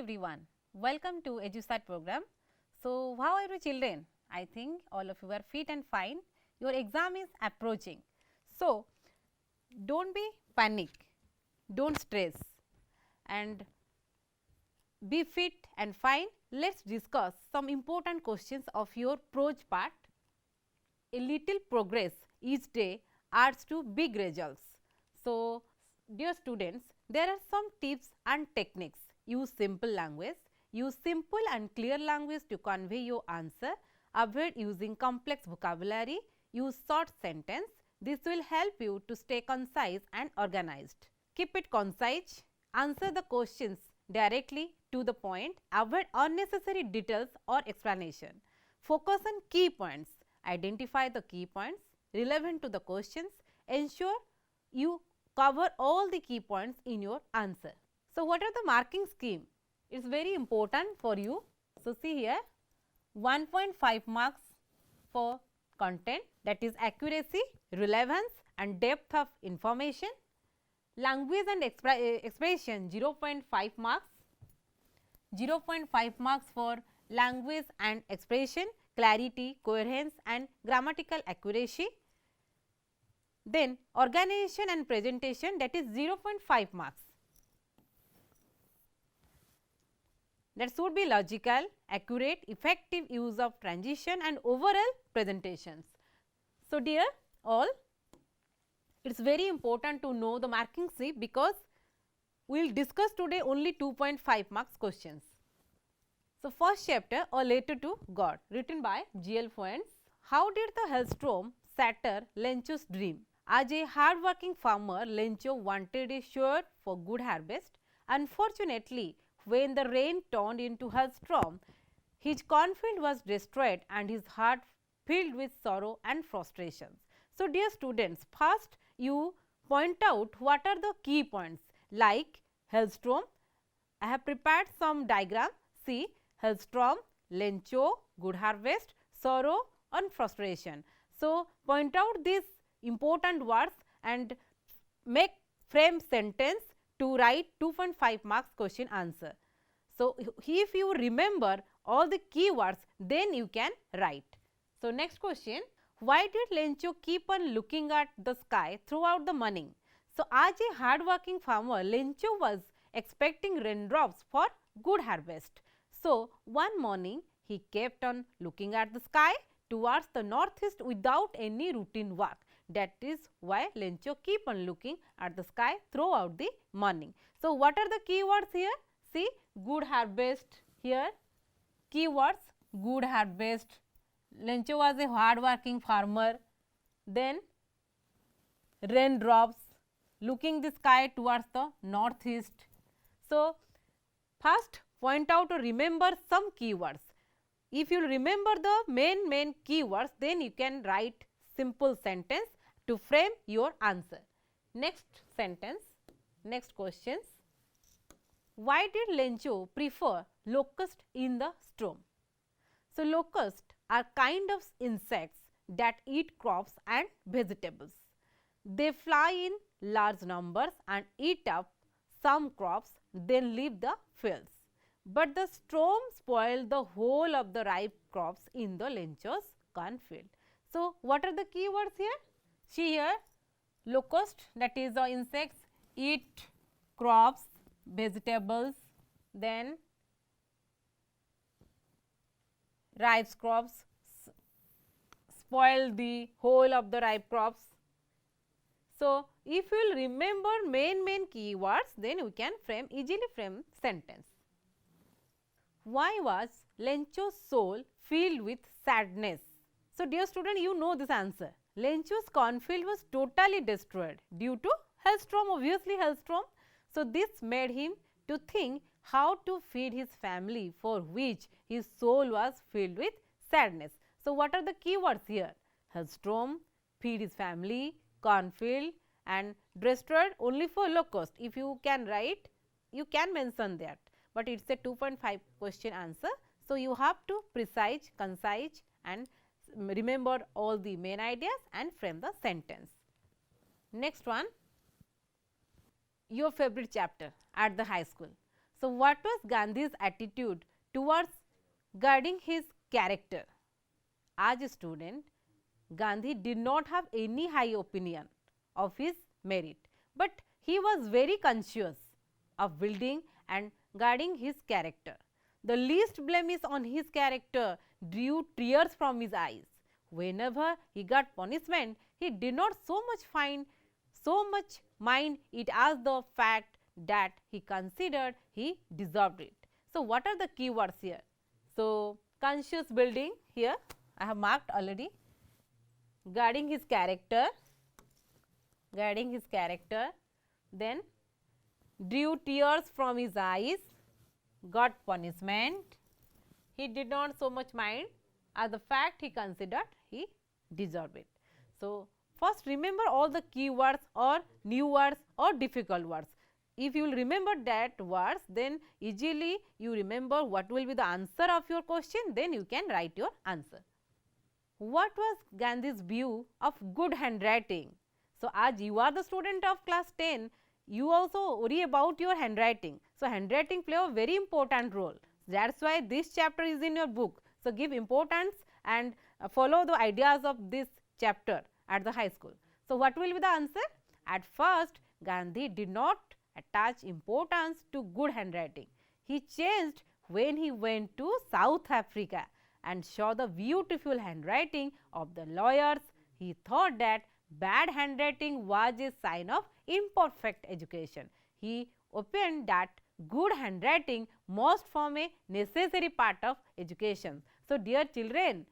everyone, welcome to EduSat program. So, how are you children? I think all of you are fit and fine. Your exam is approaching. So, do not be panic, do not stress and be fit and fine. Let us discuss some important questions of your prose part. A little progress each day adds to big results. So, dear students, there are some tips and techniques. Use simple language, use simple and clear language to convey your answer, avoid using complex vocabulary, use short sentence. This will help you to stay concise and organized. Keep it concise, answer the questions directly to the point, avoid unnecessary details or explanation. Focus on key points, identify the key points relevant to the questions, ensure you cover all the key points in your answer. So, what are the marking scheme? It is very important for you. So, see here 1.5 marks for content, that is accuracy, relevance and depth of information. Language and expression 0.5 marks, 0.5 marks for language and expression, clarity, coherence and grammatical accuracy. Then organization and presentation, that is 0.5 marks. That should be logical, accurate, effective use of transition and overall presentations. So, dear all, it is very important to know the marking scheme because we will discuss today only 2.5 marks questions. So, first chapter, A Letter to God, written by G.L. Fuentes. How did the hailstorm shatter Lencho's dream? As a hard-working farmer, Lencho wanted a sure for good harvest. Unfortunately, when the rain turned into hailstorm, his cornfield was destroyed and his heart filled with sorrow and frustration. So, dear students, first you point out what are the key points like hailstorm. I have prepared some diagram. See, hailstorm, Lencho, good harvest, sorrow and frustration. So, point out these important words and make frame sentence to write 2.5 marks question answer. So, if you remember all the key words, then you can write. So, next question, why did Lencho keep on looking at the sky throughout the morning? So, as a hard working farmer, Lencho was expecting raindrops for good harvest. So, one morning he kept on looking at the sky towards the northeast without any routine work. That is why Lencho keep on looking at the sky throughout the morning. So, what are the keywords here? See, good harvest here, keywords good harvest. Lencho was a hard working farmer. Then raindrops, looking the sky towards the northeast. So, first point out or remember some keywords. If you remember the main keywords, then you can write simple sentence to frame your answer. Next sentence, next questions. Why did Lencho prefer locust in the storm? So, locusts are kind of insects that eat crops and vegetables. They fly in large numbers and eat up some crops, then leave the fields. But the storm spoiled the whole of the ripe crops in the Lencho's cornfield. So, what are the keywords here? See here, locust, that is the insects eat crops, vegetables, then ripe crops, spoil the whole of the ripe crops. So, if you will remember main keywords, then we can easily frame sentence. Why was Lencho's soul filled with sadness? So, dear student, you know this answer. Lencho's cornfield was totally destroyed due to hailstorm, obviously hailstorm. So, this made him to think how to feed his family, for which his soul was filled with sadness. So, what are the keywords here? Hailstorm, feed his family, cornfield and destroyed only for locust. If you can write, you can mention that, but it is a 2.5 question answer. So, you have to precise, concise and remember all the main ideas and frame the sentence. Next one, your favorite chapter at the high school. So, what was Gandhi's attitude towards guarding his character? As a student, Gandhi did not have any high opinion of his merit, but he was very conscious of building and guarding his character. The least blemish on his character drew tears from his eyes. Whenever he got punishment, he did not so much mind it as the fact that he considered he deserved it. So, what are the key words here? So, conscious building here I have marked already, guarding his character, then drew tears from his eyes, got punishment, he did not so much mind as the fact he considered he deserved it. So, first remember all the key words or new words or difficult words. If you will remember that words, then easily you remember what will be the answer of your question, then you can write your answer. What was Gandhi's view of good handwriting? So, as you are the student of class 10, you also worry about your handwriting. So, handwriting play a very important role. That is why this chapter is in your book. So, give importance and follow the ideas of this chapter at the high school. So, what will be the answer? At first, Gandhi did not attach importance to good handwriting. He changed when he went to South Africa and saw the beautiful handwriting of the lawyers. He thought that bad handwriting was a sign of imperfect education. He opined that good handwriting must form a necessary part of education. So, dear children,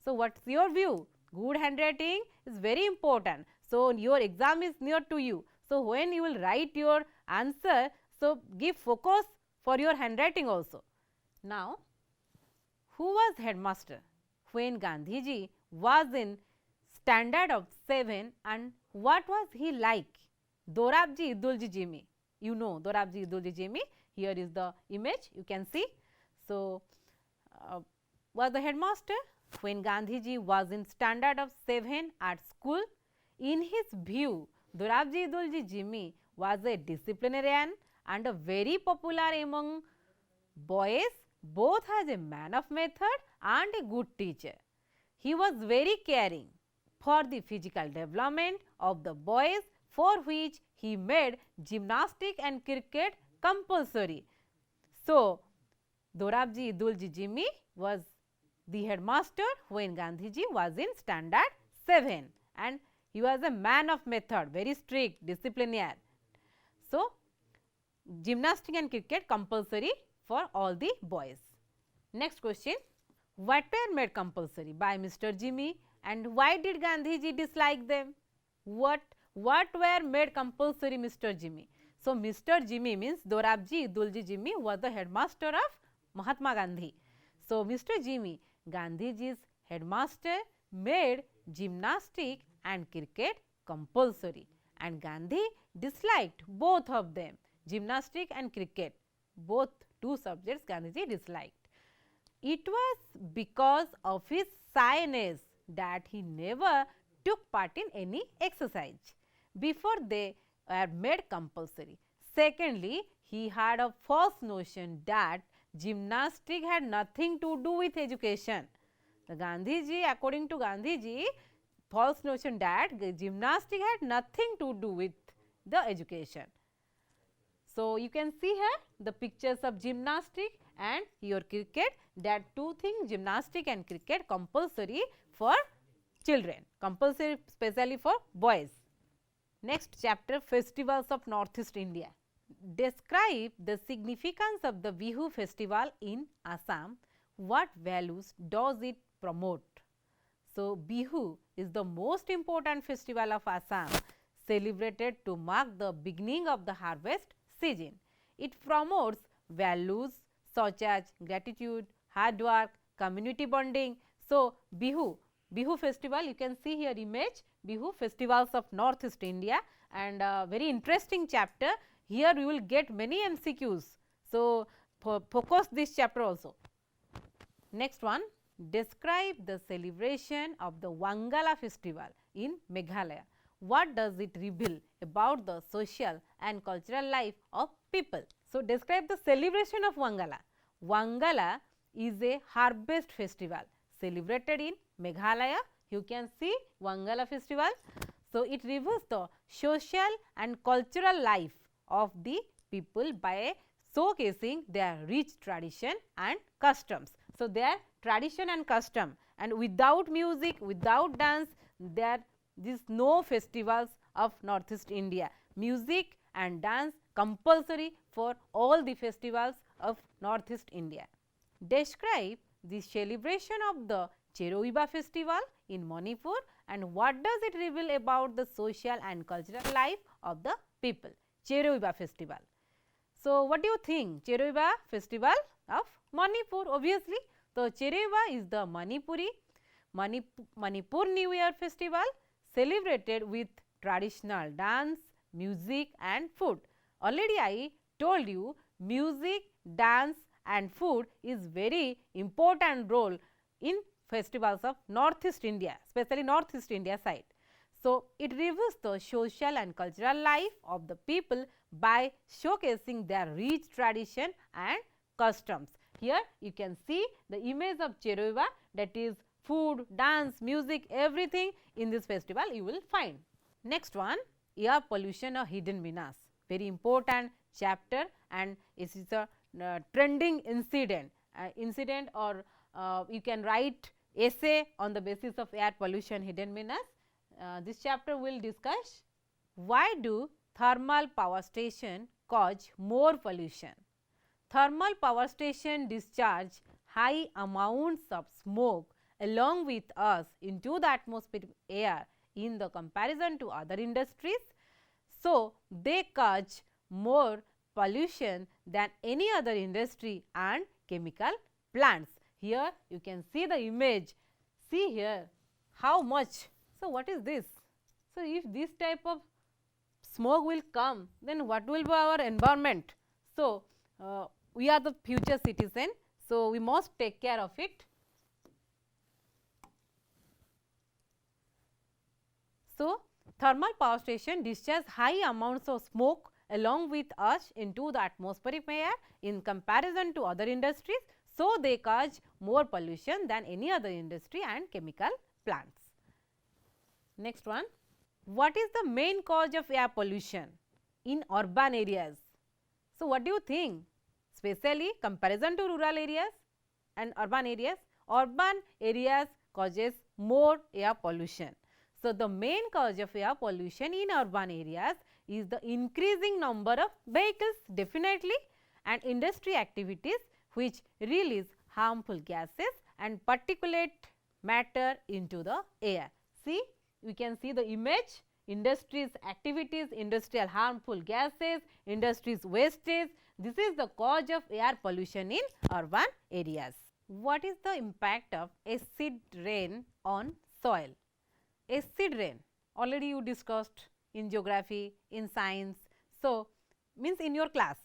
so what is your view? Good handwriting is very important. So, your exam is near to you. So, when you will write your answer, so give focus for your handwriting also. Now, who was headmaster when Gandhiji was in standard of 7 and what was he like? Dorabji Idulji Jimi. You know Dorabji Idulji Jimi. Here is the image you can see. So, was the headmaster when Gandhiji was in standard of 7 at school. In his view, Dorabji Idulji Jimi was a disciplinarian and a very popular among boys, both as a man of method and a good teacher. He was very caring for the physical development of the boys, for which he made gymnastics and cricket compulsory. So, Dorabji Idulji Jimi was the headmaster when Gandhiji was in standard 7 and he was a man of method, very strict, disciplinarian. So, gymnastics and cricket compulsory for all the boys. Next question, what were made compulsory by Mr. Jimi and why did Gandhiji dislike them? What were made compulsory Mr. Jimi? So, Mr. Jimi means Dorabji Idulji Jimi was the headmaster of Mahatma Gandhi. So, Mr. Jimi, Gandhiji's headmaster, made gymnastics and cricket compulsory and Gandhi disliked both of them, gymnastics and cricket, both two subjects Gandhiji disliked. It was because of his shyness that he never took part in any exercise before they were made compulsory. Secondly, he had a false notion that gymnastics had nothing to do with education. The Gandhiji, according to Gandhiji, false notion that gymnastics had nothing to do with the education. So, you can see here the pictures of gymnastics and your cricket, that two things, gymnastics and cricket compulsory for children, compulsory especially for boys. Next chapter, festivals of Northeast India. Describe the significance of the Bihu festival in Assam. What values does it promote? So, Bihu is the most important festival of Assam, celebrated to mark the beginning of the harvest season. It promotes values such as gratitude, hard work, community bonding. So, Bihu festival, you can see here image, Bihu festivals of Northeast India, and very interesting chapter. Here you will get many MCQs. So, focus this chapter also. Next one, describe the celebration of the Wangala festival in Meghalaya. What does it reveal about the social and cultural life of people? So, describe the celebration of Wangala. Wangala is a harvest festival celebrated in Meghalaya. You can see Wangala festival. So, it reveals the social and cultural life of the people by showcasing their rich tradition and customs. So, their tradition and custom, and without music, without dance, there is no festivals of Northeast India. Music and dance compulsory for all the festivals of Northeast India. Describe the celebration of the Cheroiba festival in Manipur and what does it reveal about the social and cultural life of the people. Cheroiba festival. So, what do you think? Cheroiba festival of Manipur obviously. So, Cheroiba is the Manipur New Year festival celebrated with traditional dance, music and food. Already I told you music, dance and food is very important role in festivals of Northeast India, especially Northeast India side. So, it reveals the social and cultural life of the people by showcasing their rich tradition and customs. Here you can see the image of Cheroiba, that is food, dance, music, everything in this festival you will find. Next one, air pollution or hidden menace, very important chapter and it is a trending incident, or you can write essay on the basis of air pollution hidden menace. This chapter will discuss why do thermal power station cause more pollution. Thermal power station discharge high amounts of smoke along with us into the atmospheric air in the comparison to other industries. So, they cause more pollution than any other industry and chemical plants. Here you can see the image, see here how much. So, what is this? So, if this type of smoke will come, then what will be our environment? So, we are the future citizen, so we must take care of it. So, thermal power station discharge high amounts of smoke along with us into the atmospheric air in comparison to other industries. So, they cause more pollution than any other industry and chemical plants. Next one, what is the main cause of air pollution in urban areas? So, what do you think? Especially comparison to rural areas and urban areas, causes more air pollution. So, the main cause of air pollution in urban areas is the increasing number of vehicles definitely and industry activities which release harmful gases and particulate matter into the air. See, we can see the image, industries activities, industrial harmful gases, industries wastage. This is the cause of air pollution in urban areas. What is the impact of acid rain on soil? Acid rain already you discussed in geography, in science. So, means in your class.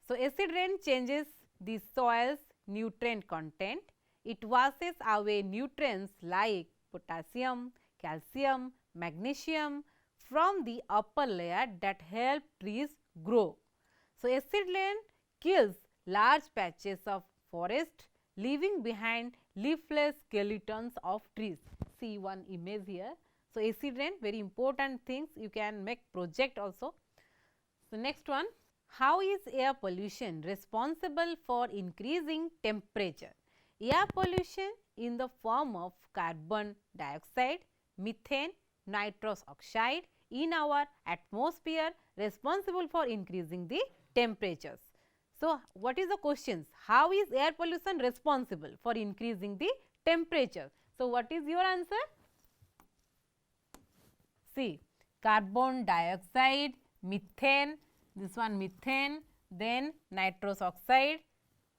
So, acid rain changes the soil's nutrient content. It washes away nutrients like potassium, calcium, magnesium from the upper layer that help trees grow. So, acid rain kills large patches of forest, leaving behind leafless skeletons of trees. See one image here. So, acid rain very important things, you can make project also. So, next one, how is air pollution responsible for increasing temperature? Air pollution in the form of carbon dioxide, methane, nitrous oxide in our atmosphere responsible for increasing the temperatures. So, what is the questions? How is air pollution responsible for increasing the temperature? So, what is your answer? See, carbon dioxide, methane, this one methane, then nitrous oxide.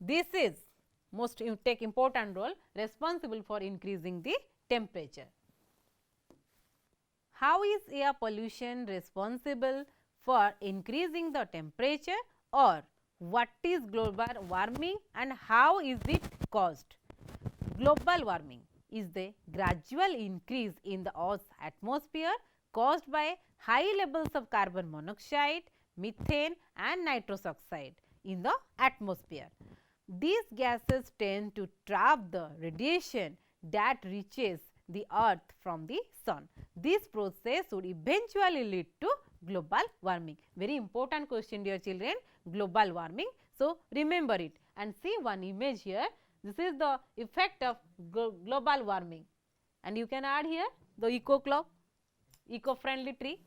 This is most take important role responsible for increasing the temperature. How is air pollution responsible for increasing the temperature, or what is global warming and how is it caused? Global warming is the gradual increase in the Earth's atmosphere caused by high levels of carbon monoxide, methane and nitrous oxide in the atmosphere. These gases tend to trap the radiation that reaches the earth from the sun. This process would eventually lead to global warming. Very important question, dear children, global warming. So, remember it and see one image here. This is the effect of global warming, and you can add here the eco club, eco friendly tree.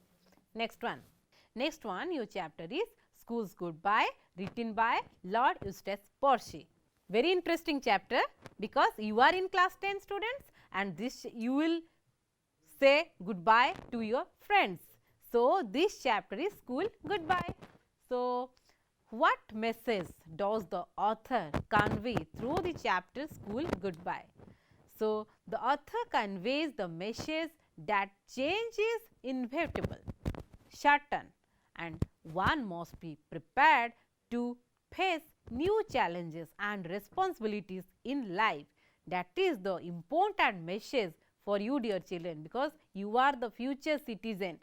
Next one your chapter is School's Goodbye, written by Lord Eustace Percy. Very interesting chapter, because you are in class 10 students and this you will say goodbye to your friends. So, this chapter is School Goodbye. So, what message does the author convey through the chapter School Goodbye? So, the author conveys the message that change is inevitable, certain, and one must be prepared to face new challenges and responsibilities in life. That is the important message for you, dear children, because you are the future citizen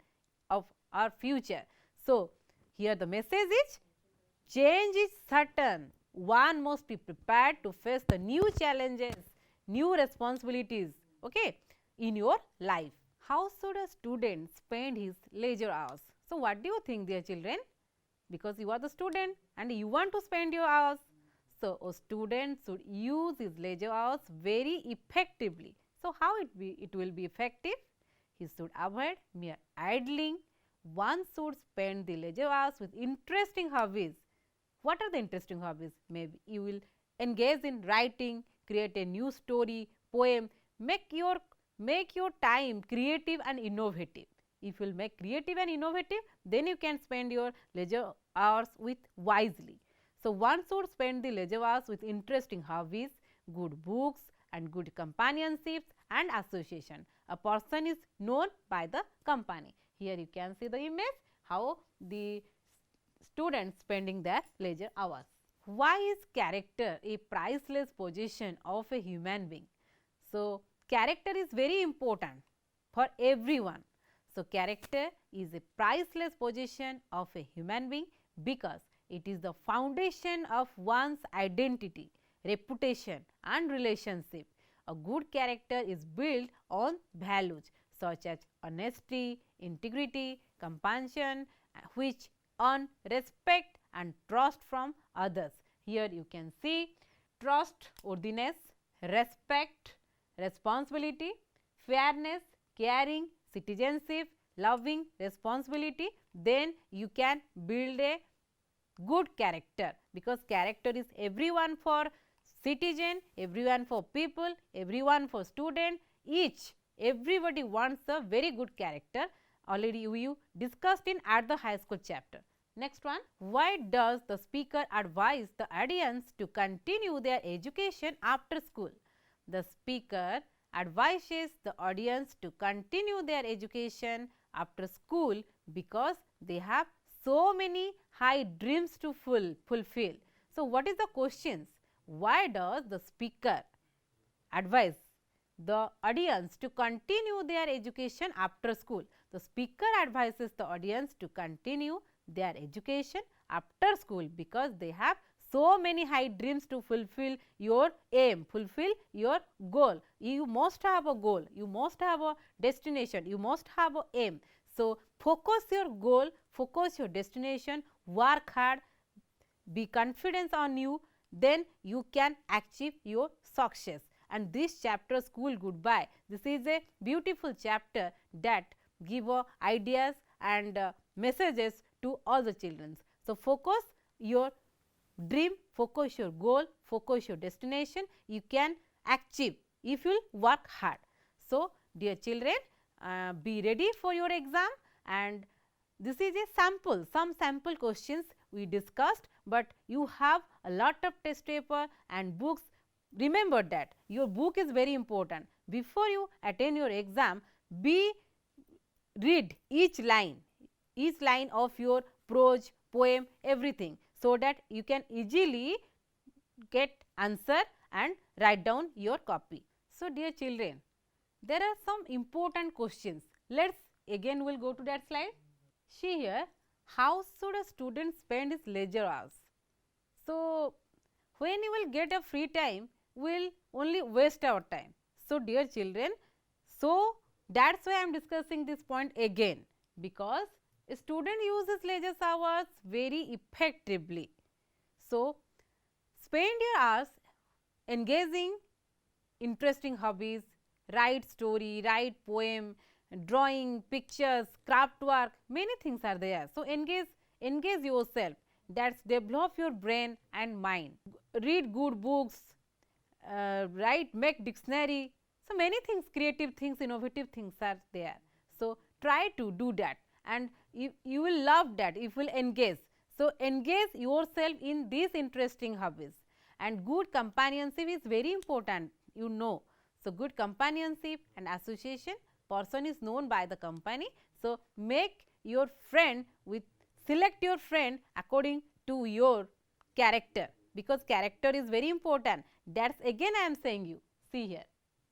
of our future. So, here the message is change is certain, one must be prepared to face the new challenges, new responsibilities, okay, in your life. How should a student spend his leisure hours? So, what do you think, dear children? Because you are the student and you want to spend your hours. So, a student should use his leisure hours very effectively. So, how it will be effective? He should avoid mere idling. One should spend the leisure hours with interesting hobbies. What are the interesting hobbies? Maybe you will engage in writing, create a new story, poem, make your time creative and innovative. If you will make creative and innovative, then you can spend your leisure hours with wisely. So, one should spend the leisure hours with interesting hobbies, good books and good companionships and association. A person is known by the company. Here you can see the image, how the students spending their leisure hours. Why is character a priceless possession of a human being? So, character is very important for everyone. So, character is a priceless possession of a human being because it is the foundation of one's identity, reputation and relationship. A good character is built on values such as honesty, integrity, compassion, which earn respect and trust from others. Here you can see trustworthiness, respect, responsibility, fairness, caring, citizenship, loving, responsibility. Then you can build a good character, because character is everyone for citizen, everyone for people, everyone for student, everybody wants a very good character. Already we discussed in at the high school chapter. Next one, why does the speaker advise the audience to continue their education after school? The speaker advises the audience to continue their education after school because they have so many high dreams to fulfill. So, what is the questions? Why does the speaker advise the audience to continue their education after school? The speaker advises the audience to continue their education after school because they have so many high dreams to fulfill your aim, fulfill your goal. You must have a goal, you must have a destination, you must have a aim. So, focus your goal, focus your destination, work hard, be confident on you, then you can achieve your success. And this chapter School Goodbye, this is a beautiful chapter that give ideas and messages to all the children. So, focus your dream, focus your goal, focus your destination, you can achieve if you work hard. So, dear children, be ready for your exam, and this is a sample, some sample questions we discussed, but you have a lot of test paper and books. Remember that your book is very important. Before you attend your exam, read each line of your prose, poem, everything, so that you can easily get answer and write down your copy. So, dear children, there are some important questions. Let's again we'll go to that slide. See here, how should a student spend his leisure hours? So, when you will get a free time, we will only waste our time. So, dear children, so that is why I am discussing this point again, because a student uses leisure hours very effectively. So, spend your hours engaging interesting hobbies, write story, write poem, drawing, pictures, craft work, many things are there. So, engage yourself, that's develop your brain and mind. Read good books, write, make dictionary. So, many things, creative things, innovative things are there. So, try to do that and you will love that if you will engage. So, engage yourself in these interesting hobbies, and good companionship is very important, you know. So, good companionship and association, person is known by the company. So, make your friend with, select your friend according to your character, because character is very important. That is again I am saying you, see here,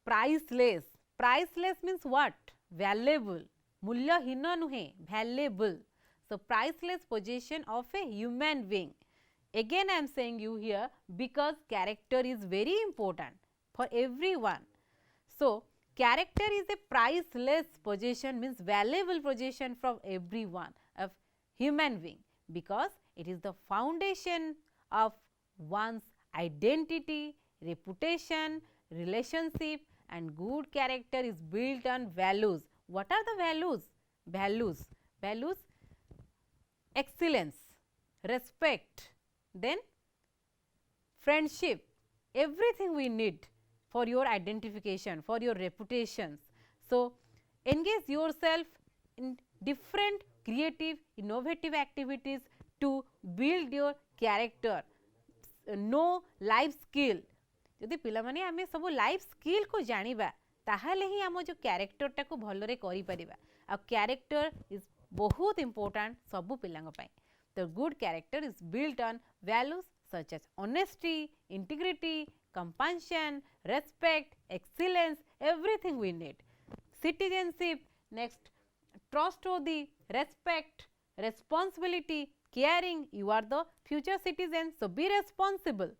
priceless. Priceless means what? Valuable. मूल्यहीन नुहे, valuable. So, priceless possession of a human being. Again I am saying you here, because character is very important for everyone. So, character is a priceless possession, means valuable possession from everyone of human being, because it is the foundation of one's identity, reputation, relationship, and good character is built on values. What are the values? Values, excellence, respect, then friendship, everything we need for your identification, for your reputations. So, engage yourself in different creative, innovative activities to build your character. Know life skill. जदि पिला माने आमे सब life skill को जानिबा, ताहाले ही आम जो character टा को भलरे करि परिबा. आ कैरेक्टर इज बहुत इंपोर्टेंट सब पिलांग पई. The good character is built on values such as honesty, integrity, compassion, respect, excellence, everything we need. Citizenship, next trustworthy, respect, responsibility, caring, you are the future citizen, so be responsible.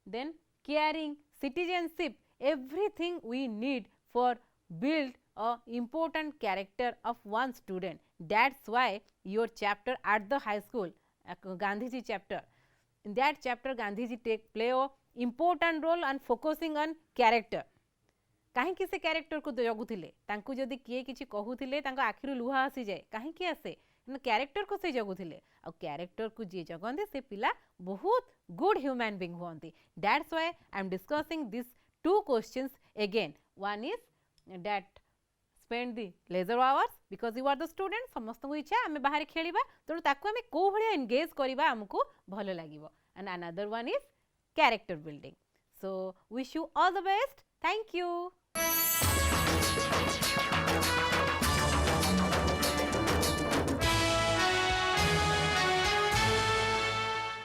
Then caring, citizenship, everything we need for build a important character of one student. That's why your chapter at the high school, Gandhiji chapter, in that chapter Gandhiji play a important role and focusing on character. काहेकि से character को जगुथिले, तांकु जदि किए किछि कहूथिले तांको आखिरु लुहा आसी जाए, काहेकि आसे कैरेक्टर को से जगुथिले. आ कैरेक्टर को जे जगंदे से पिला बहुत गुड ह्यूमन बीइंग होंती. That's why I am discussing this two questions again. One is that spend the leisure hours because you are the student, समस्त को इच्छा आमे बाहर खेलिबा, तो ताकू आमे को भलिया एंगेज करिबा हमको भलो लागिवो. And another one is character building. So wish you all the best. Thank you.